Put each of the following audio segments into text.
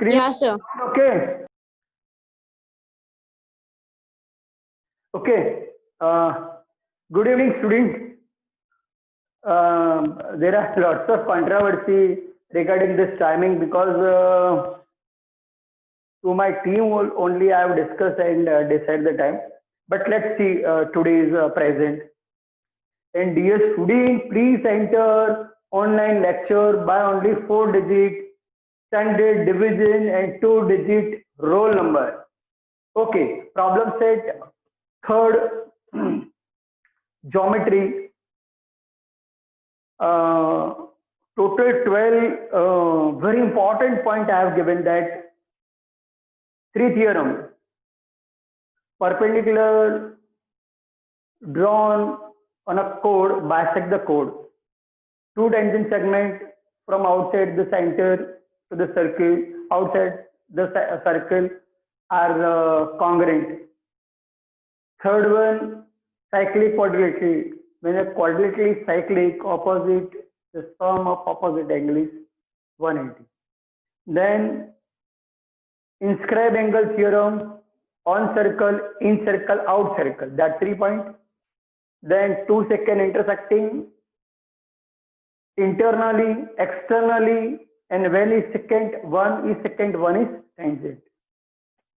Screen. Yeah, sir. Okay. Okay. Good evening, students. There are lots of controversy regarding this timing because to my team only I have discussed and decided the time. But let's see today's present. And dear student, please enter online lecture by only 4-digit standard division and 2-digit roll number. Okay, problem set third geometry. Total 12 very important point I have given that 3 theorem perpendicular drawn on a chord bisect the chord. 2 tangent segment from outside the center to the circle, outside the circle are congruent. Third one, cyclic quadrilateral. When a quadrilateral is cyclic, opposite, the sum of opposite angle is 180. Then inscribe angle theorem, on circle, in circle, out circle. That 3 points. Then 2 second intersecting internally, externally, and when is secant, one is secant, one is tangent.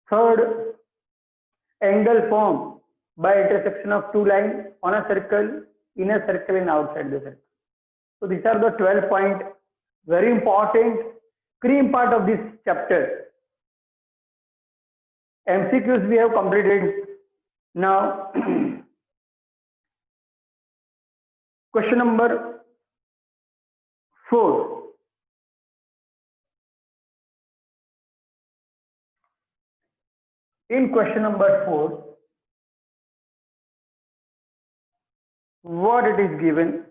Third, angle formed by intersection of 2 lines on a circle, inner circle and outside the circle. So these are the 12 point, very important cream part of this chapter. MCQs we have completed. Now question number 4. In question number 4, what it is given?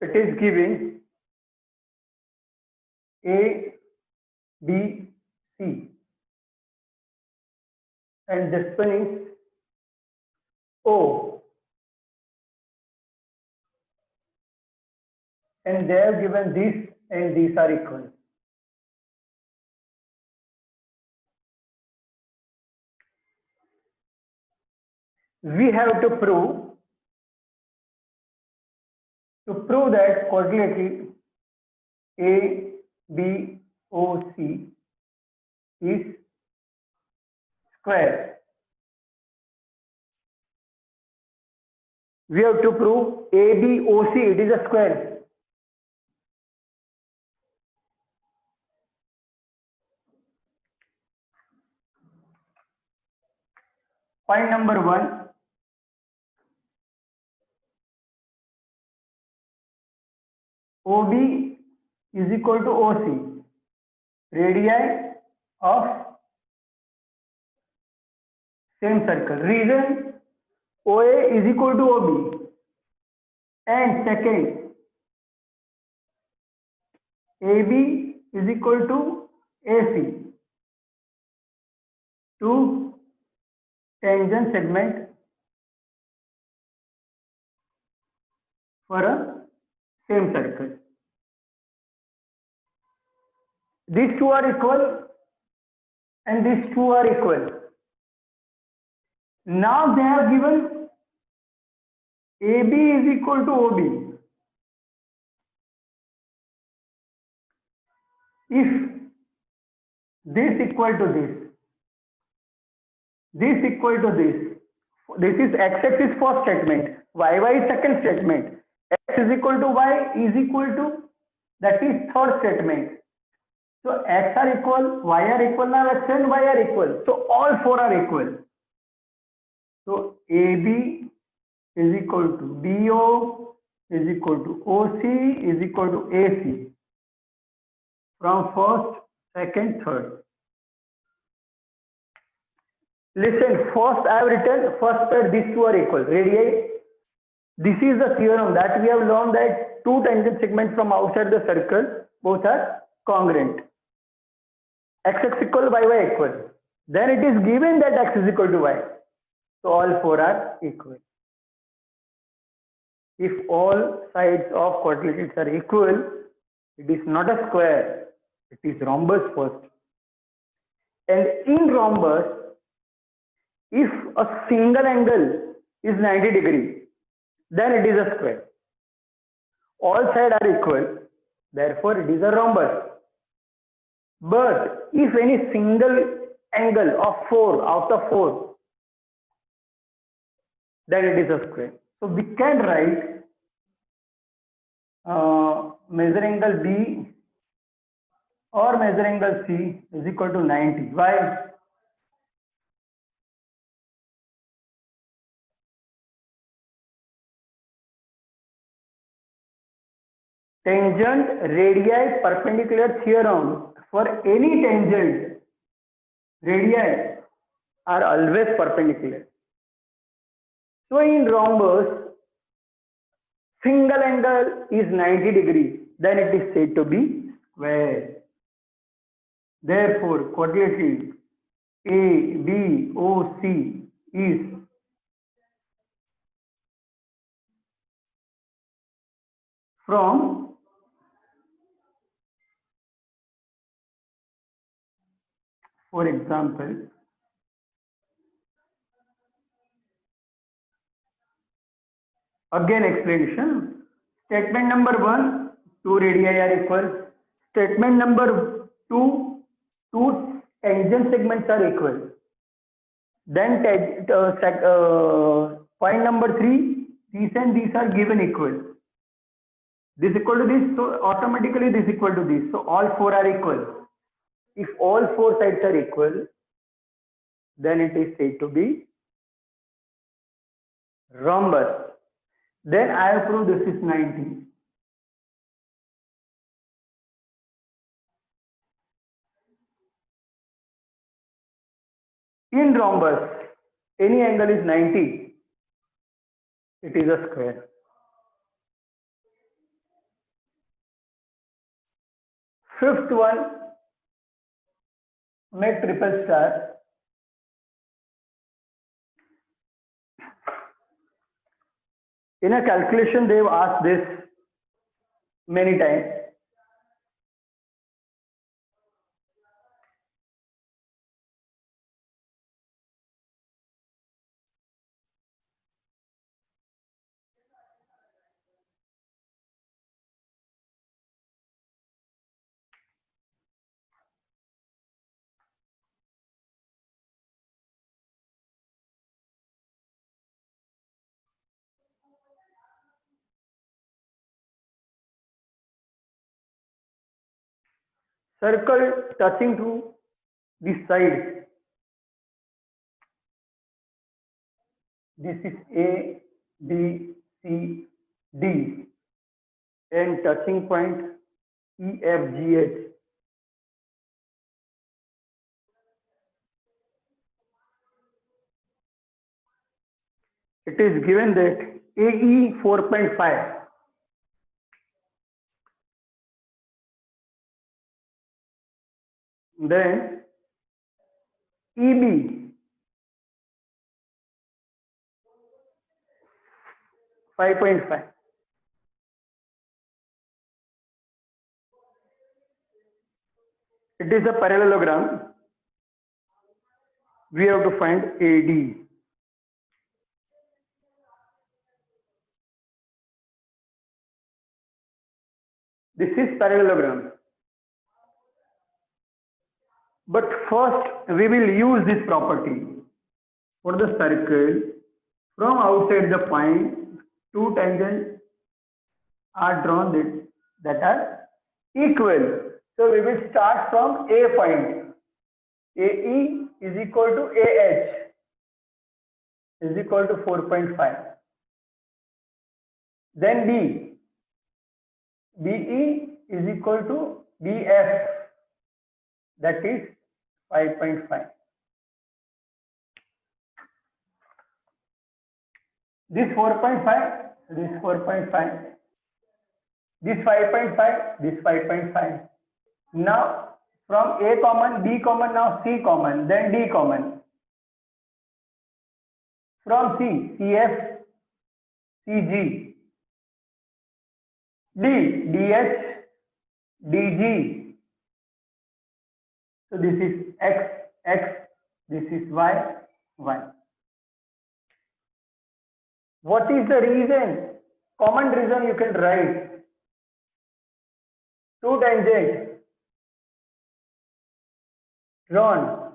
It is giving A, B, C, and this one is O, and they have given this and these are equal. We have to prove that quadrilateral A, B, O, C is square. We have to prove A, B, O, C, it is a square. Point number 1. OB is equal to OC, radii of same circle. Reason, OA is equal to OB. And second, AB is equal to AC. 2 tangent segment for a same circle. These two are equal and these two are equal. Now they have given AB is equal to OB. If this equal to this equal to this is x-axis first statement, y is second statement, x is equal to y is equal to, that is third statement. So x are equal, y are equal, now x and y are equal. So all 4 are equal. So AB is equal to BO is equal to OC is equal to AC from first, second, third. Listen, first I have written first that these two are equal, radii. This is the theorem that we have learned, that two tangent segments from outside the circle both are congruent. X equal, y equal. Then it is given that x is equal to y. So all four are equal. If all sides of quadrilaterals are equal, it is not a square, it is rhombus first. And in rhombus, if a single angle is 90 degrees, then it is a square. All sides are equal, therefore it is a rhombus. But if any single angle of 4 out of 4, then it is a square. So we can write measure angle B or measure angle C is equal to 90. Why? Tangent radii perpendicular theorem. For any tangent, radii are always perpendicular. So in rhombus, single angle is 90 degrees, then it is said to be square. Therefore, quadrilateral ABOC is from for example, again explanation. Statement number 1, two radii are equal. Statement number 2, two tangent segments are equal. Then point number 3, these and these are given equal. This equal to this, so automatically this equal to this. So all four are equal. If all four sides are equal, then it is said to be rhombus. Then I have proved this is 90. In rhombus, any angle is 90, it is a square. Fifth one, make triple star. In a calculation, they have asked this many times. Circle touching to the side. This is A, B, C, D, and touching point E, F, G, H. It is given that AE 4.5. Then EB 5.5. It is a parallelogram. We have to find AD. This is parallelogram. But first we will use this property. For the circle, from outside the point, two tangents are drawn that are equal. So we will start from A point. AE is equal to AH is equal to 4.5. Then B. BE is equal to BF, that is 5.5. This 4.5 This 4.5. This 5.5. This 5.5. Now from A common, B common, now C common, then D common. From C, CF, CG, D, DH, DG. So this is X, X, this is Y, Y. What is the reason? Common reason you can write. Two tangents drawn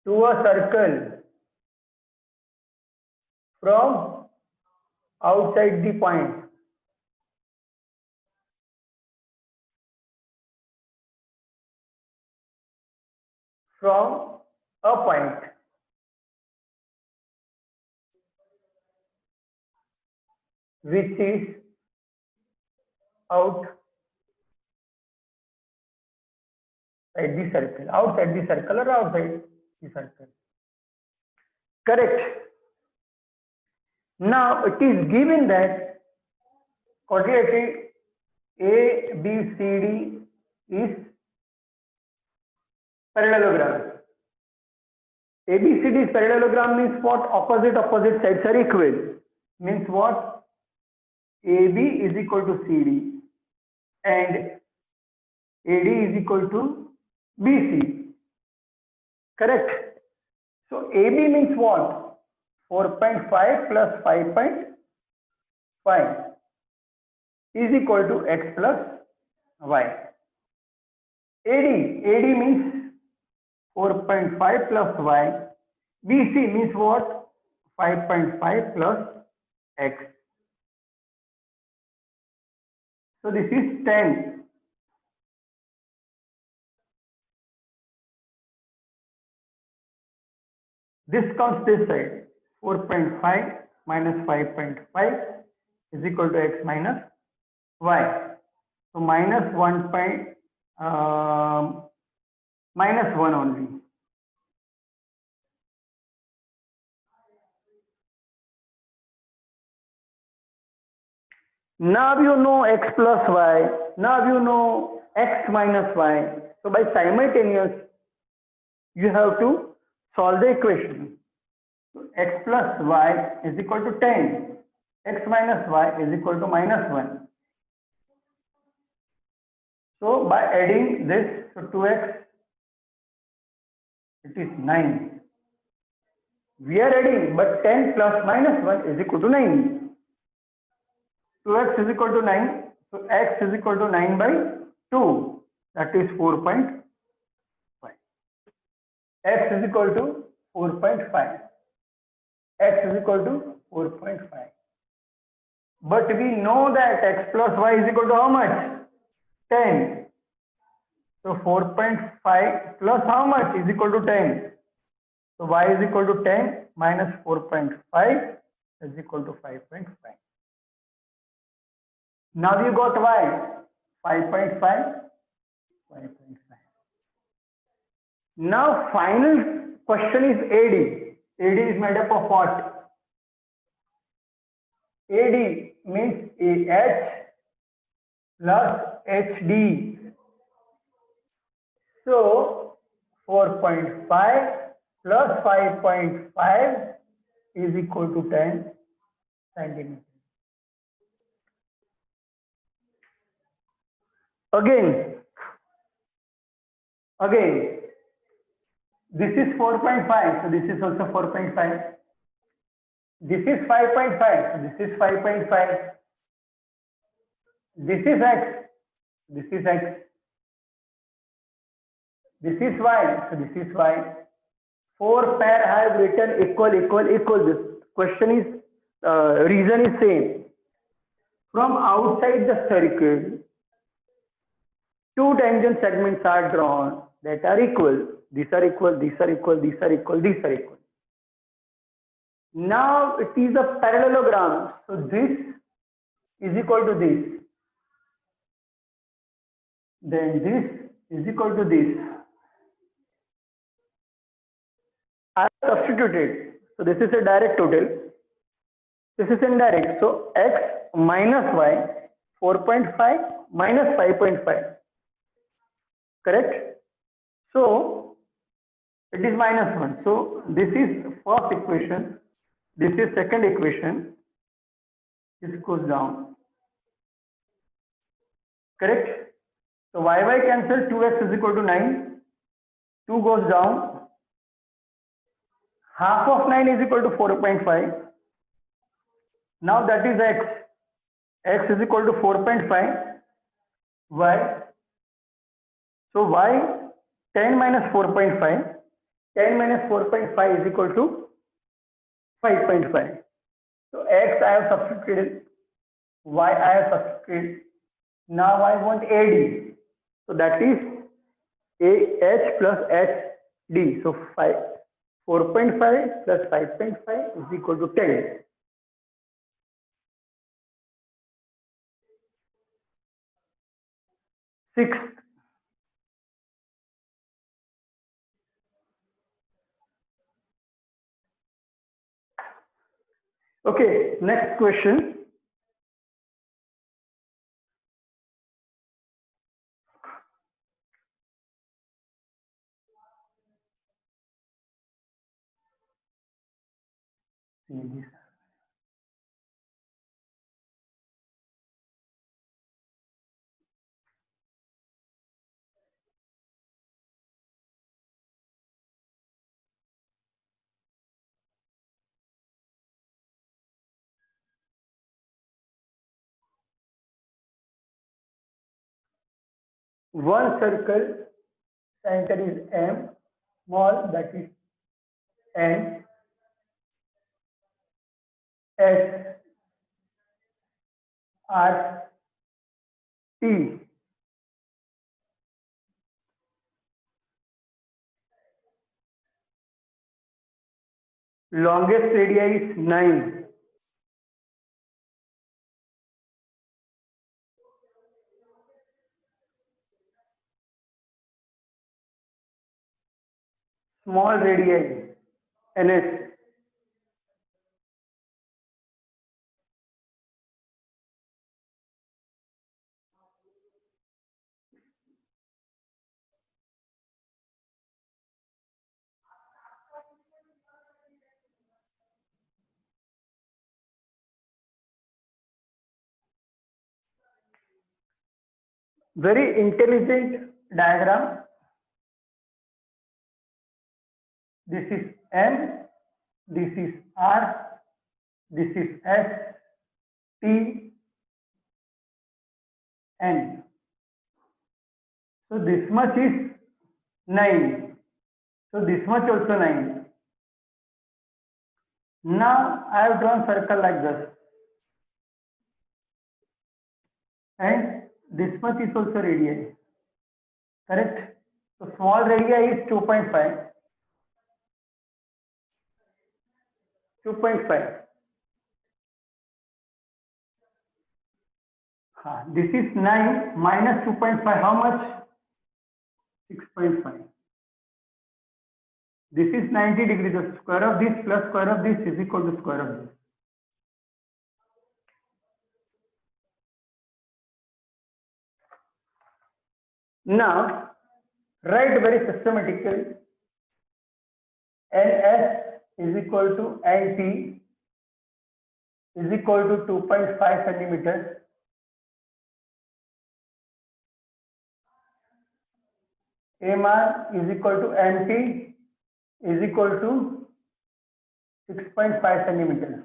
to a circle from outside the point. From a point. Which is outside the circle. Outside the circle or outside the circle. Correct. Now it is given that quadrilateral ABCD is parallelogram. ABCD is parallelogram means what? Opposite sides are equal. Means what? AB is equal to CD and AD is equal to BC. Correct. So AB means what? 4.5 plus 5.5 is equal to X plus Y. AD means 4.5 plus Y. BC means what? 5.5 plus X. So this is 10. This comes this side. 4.5 minus 5.5 is equal to X minus Y. So minus 1 only. Now you know X plus Y. Now you know X minus Y. So by simultaneous, you have to solve the equation. So X plus Y is equal to 10. X minus Y is equal to minus 1. So by adding this, so 2x, it is 9. We are adding, but 10 plus minus 1 is equal to 9. 2x is equal to 9. So x is equal to 9 by 2. That is 4.5. X is equal to 4.5. X is equal to 4.5. But we know that x plus y is equal to how much? 10. So 4.5 plus how much is equal to 10? So y is equal to 10 minus 4.5 is equal to 5.5. Now you got y, 5.5, 5.5. Now final question is AD. AD is made up of what? AD means AH plus HD. So 4.5 plus 5.5 is equal to 10 centimeters. Again, this is 4.5, so this is also 4.5. This is 5.5, so this is 5.5. This is X, this is X. This is Y, so this is Y. 4 pair have written equal. This question is, reason is same. From outside the circle, two tangent segments are drawn that are equal. These are equal, these are equal, these are equal, these are equal. Now it is a parallelogram. So this is equal to this. Then this is equal to this. I have substituted. So this is a direct total. This is indirect. So x minus y, 4.5 minus 5.5. Correct? So it is minus 1. So this is first equation. This is second equation. This goes down. Correct? So y cancel, 2x is equal to 9. 2 goes down. Half of 9 is equal to 4.5. Now that is x. X is equal to 4.5. Y. So y 10 minus 4.5. 10 minus 4.5 is equal to 5.5. So x I have substituted. Y I have substituted. Now I want AD. So that is AH plus HD. So 4.5 plus 5.5 is equal to 10. Sixth. Okay, next question. One circle center is M, small that is N, S, R, T. Longest radii is 9. Small radii, NS. Very intelligent diagram. This is M, this is R, this is S, T, N. So this much is 9. So this much also 9. Now I have drawn circle like this. And this much is also radii. Correct? So small radii is 2.5. 2.5. This is 9 minus 2.5. How much? 6.5. This is 90 degrees. The square of this plus square of this is equal to square of this. Now, write very systematically. NS is equal to NT is equal to 2.5 centimeters. MR is equal to MT is equal to 6.5 centimeters.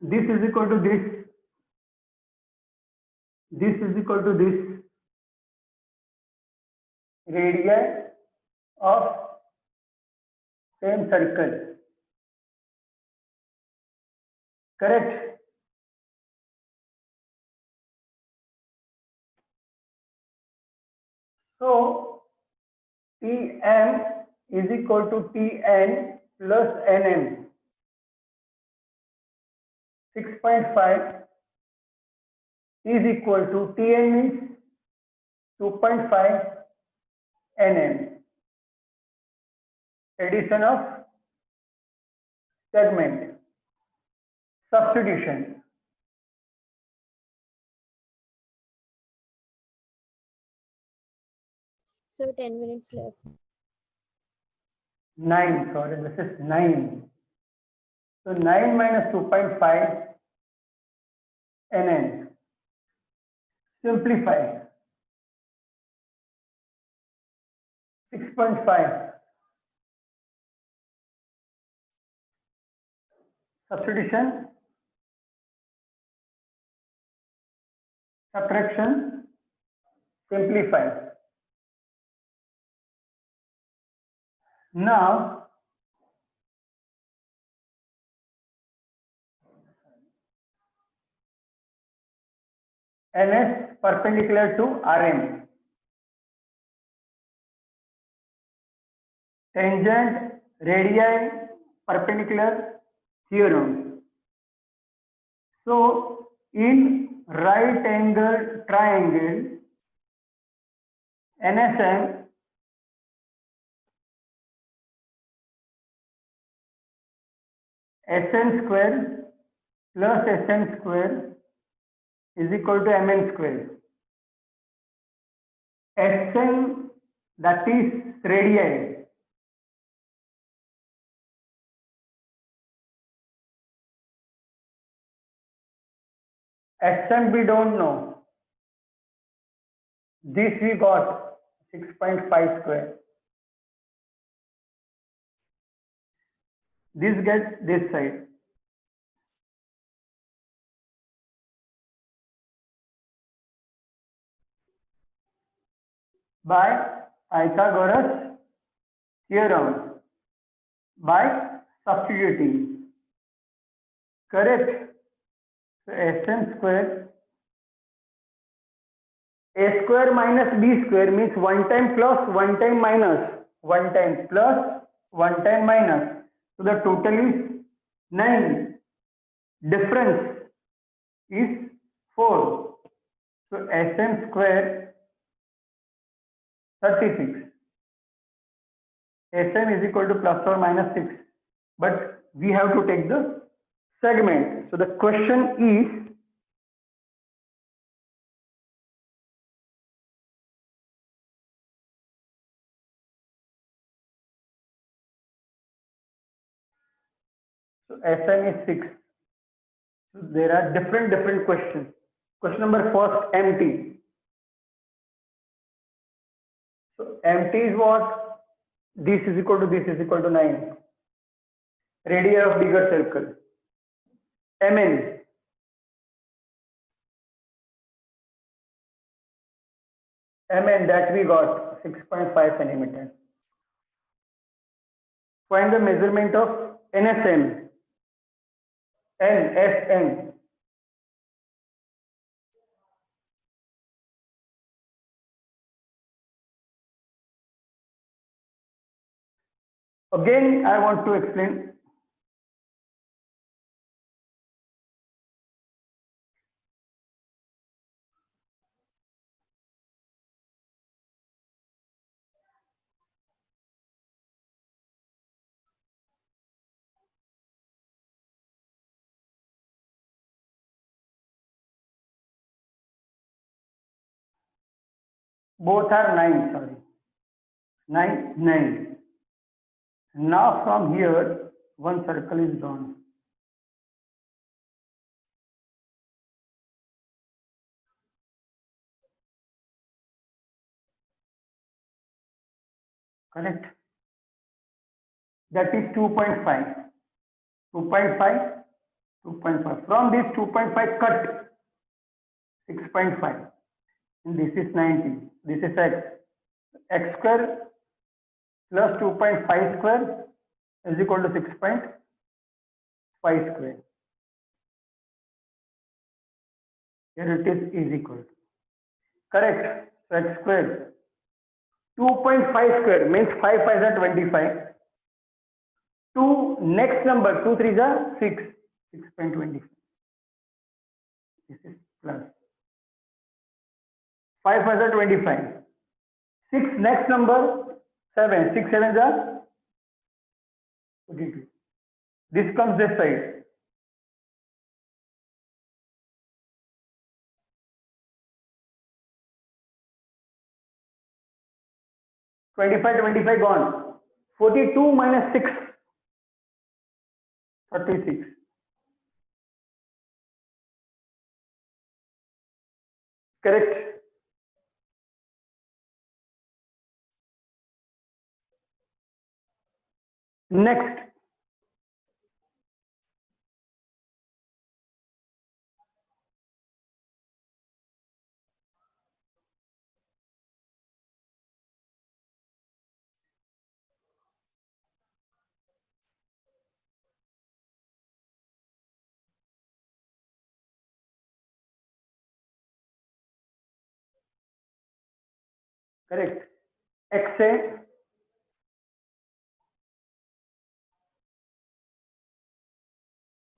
This is equal to this. This is equal to this. Radii of same circle. Correct? So Tm is equal to Tn plus Nm. 6.5 is equal to Tn means 2.5 Nm. addition of segment, substitution. So 10 minutes left. 9, sorry, this is 9. So 9 minus 2.5 NN. Simplify. 6.5. Substitution. Subtraction. Simplify. Now, NS perpendicular to RM. Tangent, radii, perpendicular theorem. So, in right angle triangle, NSM Sn square plus Sn square is equal to Mn square. Sn, that is radii. Sn we don't know. This we got 6.5 square. This gets this side. By Pythagoras theorem, by substituting. Correct? So Sn square, A square minus B square means 1 time plus 1 time minus, 1 time plus 1 time minus. So the total is 9. Difference is 4. So Sn square 36. Sn is equal to plus or minus 6. But we have to take the segment. So the question is, so Sn is 6. So there are different questions. Question number first, empty. So empty is what? This is equal to this is equal to 9. Radii of bigger circle. Mn. Mn that we got 6.5 centimeter. Find the measurement of NSM. NSN. Again, I want to explain. Both are 9, sorry. 9, 9. Now from here, one circle is drawn. Correct? That is 2.5. 2.5, 2.5. From this 2.5 cut 6.5. And this is 90. This is x. X square plus 2.5 square is equal to 6.5 square. Here it is equal to. Correct. So x square. 2.5 square means 5 5s are 25. 2 next number 2 3s are 6. 6.25. This is plus. 5 5s are 25. 6 next number 7. 6 7s are 42. This comes this side. $25 gone. 42 minus 6. 36. Correct. Next. Correct. XA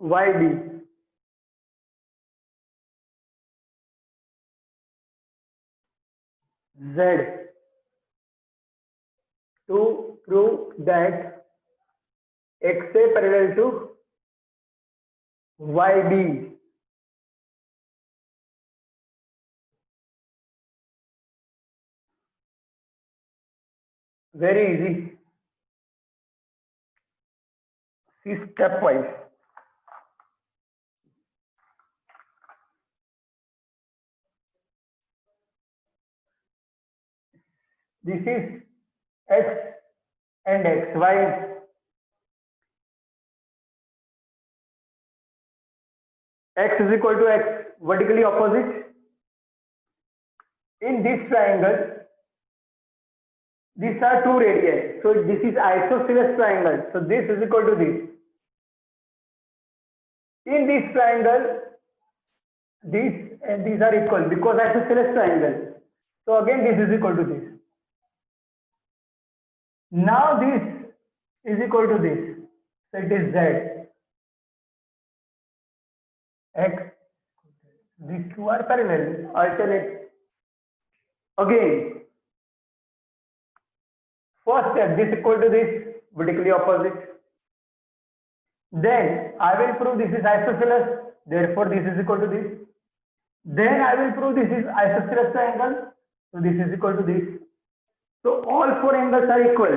YB. Z to prove that XA parallel to YB. Very easy. See stepwise. This is X and X. Why? X is equal to X, vertically opposite. In this triangle, these are two radii. So this is isosceles triangle. So this is equal to this. In this triangle, these and these are equal because isosceles triangle. So again, this is equal to this. Now this is equal to this. So it is Z. X. These two are parallel, alternate. Again, first step, this equal to this, vertically opposite. Then I will prove this is isosceles, therefore this is equal to this. Then I will prove this is isosceles triangle, so this is equal to this. So all four angles are equal.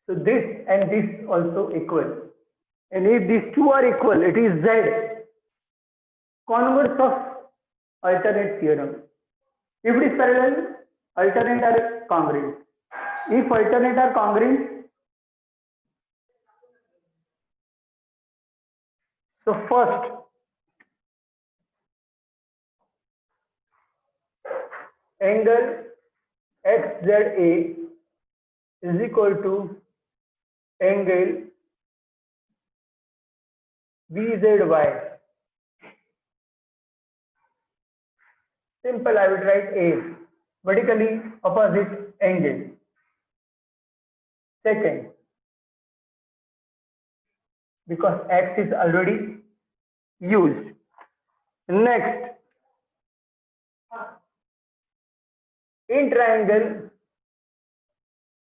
So this and this also equal. And if these two are equal, it is Z, converse of alternate theorem. If it is parallel, alternate are congruent. If alternate are congruent, so first, angle XZA is equal to angle BZY. Simple, I would write A, vertically opposite angle. Second, because X is already used. Next, in triangle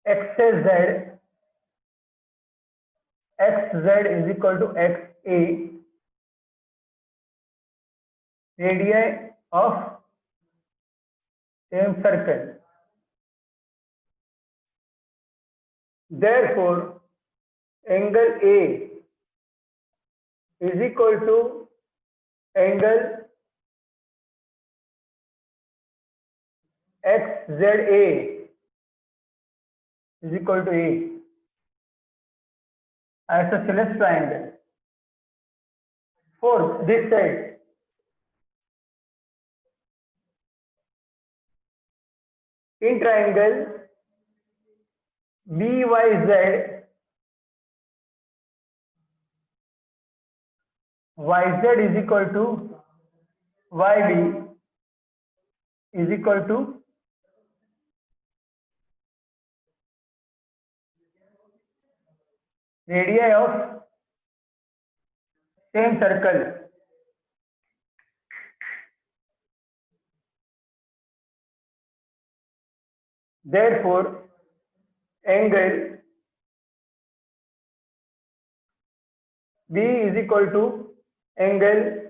XZ, XZ is equal to XA, radii of same circle. Therefore, angle A is equal to angle XZA is equal to A, isosceles triangle. Fourth, this side, in triangle BYZ, YZ is equal to YB is equal to radii of same circle. Therefore, angle B is equal to angle